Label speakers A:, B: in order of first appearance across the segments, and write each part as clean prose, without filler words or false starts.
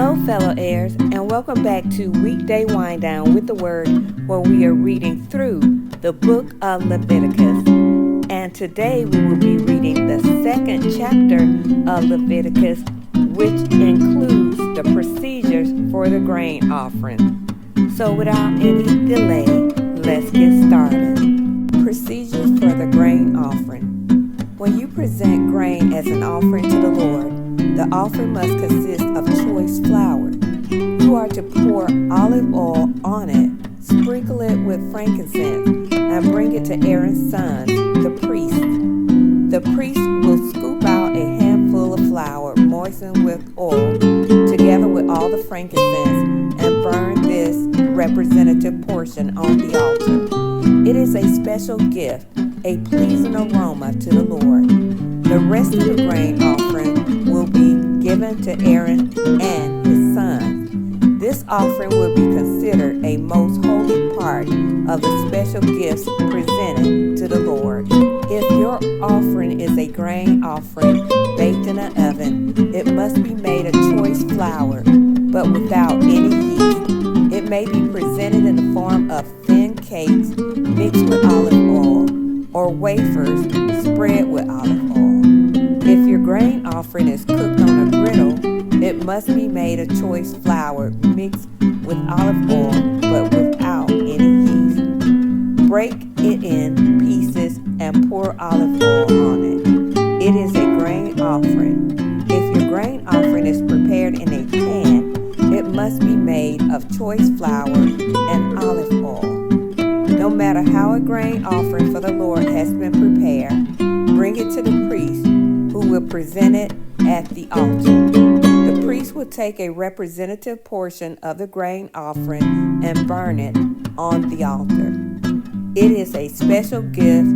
A: Hello, fellow heirs, and welcome back to Weekday Wind Down with the Word, where we are reading through the book of Leviticus. And today we will be reading the second chapter of Leviticus, which includes the procedures for the grain offering. So without any delay, let's get started. Procedures for the grain offering. When you present grain as an offering to the Lord, the offering must consist of choice flour. You are to pour olive oil on it, sprinkle it with frankincense, and bring it to Aaron's sons, the priest. The priest will scoop out a handful of flour moistened with oil, together with all the frankincense, and burn this representative portion on the altar. It is a special gift, a pleasing aroma to the Lord. The rest of the grain offering will be given to Aaron and his sons. This offering will be considered a most holy part of the special gifts presented to the Lord. If your offering is a grain offering baked in an oven, it must be made of choice flour, but without any yeast. It may be presented in the form of thin cakes mixed with olive oil, or wafers spread with olive oil. If your grain offering is cooked on a griddle, it must be made of choice flour mixed with olive oil, but without any yeast. Break it in pieces and pour olive oil on it. It is a grain offering. If your grain offering is prepared in a pan, it must be made of choice flour and olive oil. No matter how a grain offering for the Lord has been prepared, bring it to the priest, who will present it at the altar. The priest will take a representative portion of the grain offering and burn it on the altar. It is a special gift,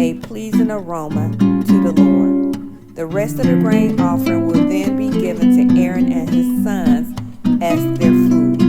A: a pleasing aroma to the Lord. The rest of the grain offering will then be given to Aaron and his sons as their food.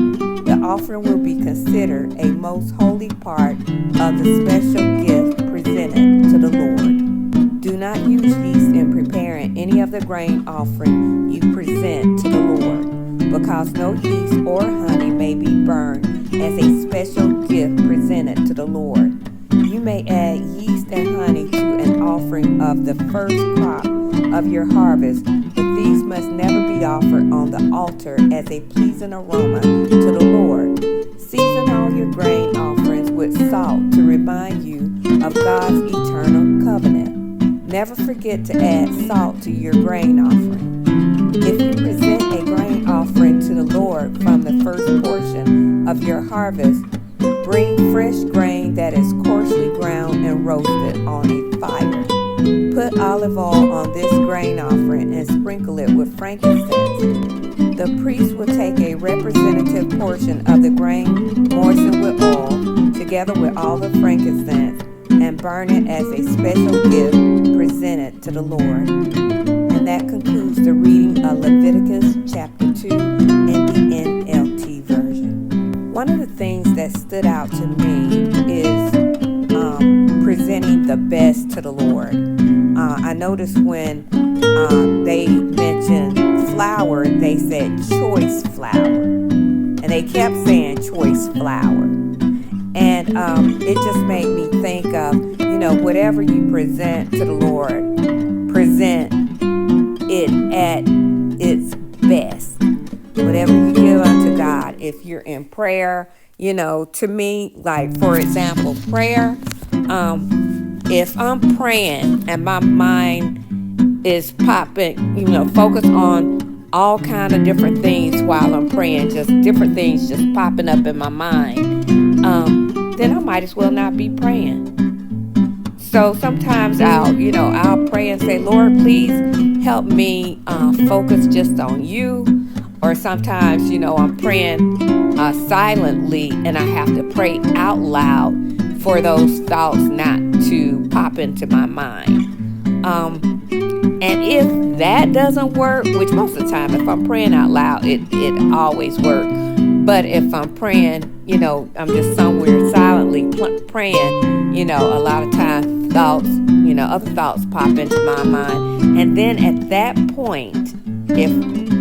A: The offering will be considered a most holy part of the special gift presented to the Lord. Do not use yeast in preparing any of the grain offering you present to the Lord, because no yeast or honey may be burned as a special gift presented to the Lord. You may add yeast and honey to an offering of the first crop of your harvest, but these must never be offered on the altar as a pleasing aroma to the Lord. Season all your grain offerings with salt to remind you of God's eternal covenant. Never forget to add salt to your grain offering. If you present a grain offering to the Lord from the first portion of your harvest, bring fresh grain that is coarsely ground and roasted on a fire. Put olive oil on this grain offering and sprinkle it with frankincense. The priest will take a representative portion of the grain moistened with oil, together with all the frankincense, and burn it as a special gift presented to the Lord. And that concludes the reading of Leviticus chapter 2 in the NLT version. One of the things that stood out to me is presenting the best to the Lord. I noticed when they mentioned flour, they said choice flour. And they kept saying choice flour. And it just made me think of, whatever you present to the Lord, present it at its best. Whatever you give unto God, if you're in prayer, to me, like, for example, prayer, if I'm praying and my mind is popping, focused on all kind of different things while I'm praying, just different things just popping up in my mind, then I might as well not be praying. So sometimes I'll pray and say, Lord, please help me focus just on you. Or sometimes, I'm praying silently and I have to pray out loud for those thoughts not to pop into my mind. And if that doesn't work, which most of the time, if I'm praying out loud, it always works. But if I'm praying, I'm just somewhere silently praying, a lot of times thoughts, other thoughts pop into my mind. And then at that point, if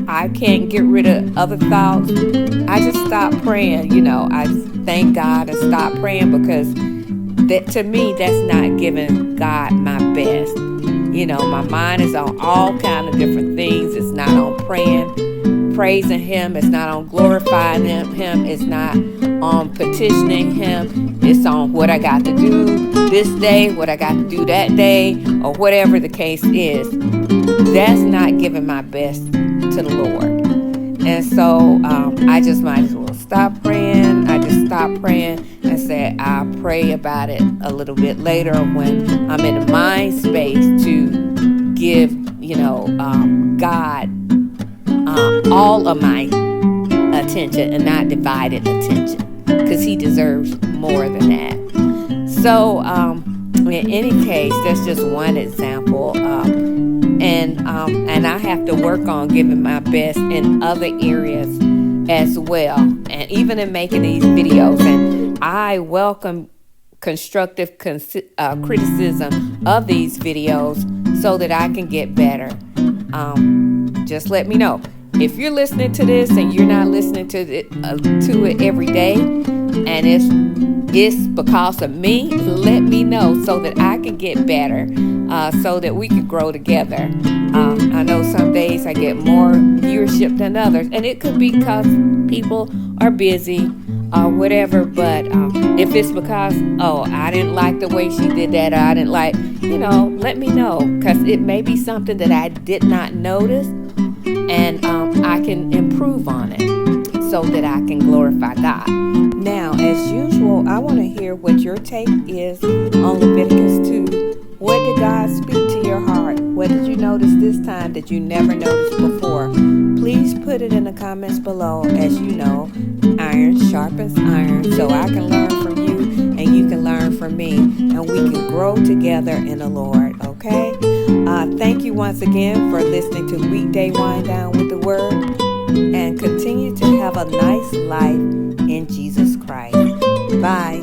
A: I can't get rid of other thoughts, I just stop praying. I thank God and stop praying, because that, to me, that's not giving God my best. My mind is on all kind of different things. It's not on praising Him. It's not on glorifying Him. It's not on petitioning Him. It's on what I got to do this day, what I got to do that day, or whatever the case is. That's not giving my best to the Lord. And so I just might as well stop praying. I just stopped praying and said I'll pray about it a little bit later when I'm in the mind space to give, God all of my attention and not divided attention, because He deserves more than that. So in any case, that's just one example. And I have to work on giving my best in other areas as well, and even in making these videos. And I welcome constructive criticism of these videos so that I can get better. Just let me know. If you're listening to this and you're not listening to it every day, and it's because of me, let me know so that I can get better, so that we can grow together. I know some days I get more viewership than others, and it could be because people are busy or whatever. But if it's because, I didn't like the way she did that, or I didn't like, let me know, because it may be something that I did not notice, and I can improve on it so that I can glorify God. Now, as usual, I want to hear what your take is on Leviticus 2. What did God speak to your heart? What did you notice this time that you never noticed before? Please put it in the comments below. As you know, iron sharpens iron, so I can learn from you and you can learn from me, and we can grow together in the Lord, okay? Thank you once again for listening to Weekday Wind Down with the Word, and continue to have a nice life in Jesus Christ. Bye.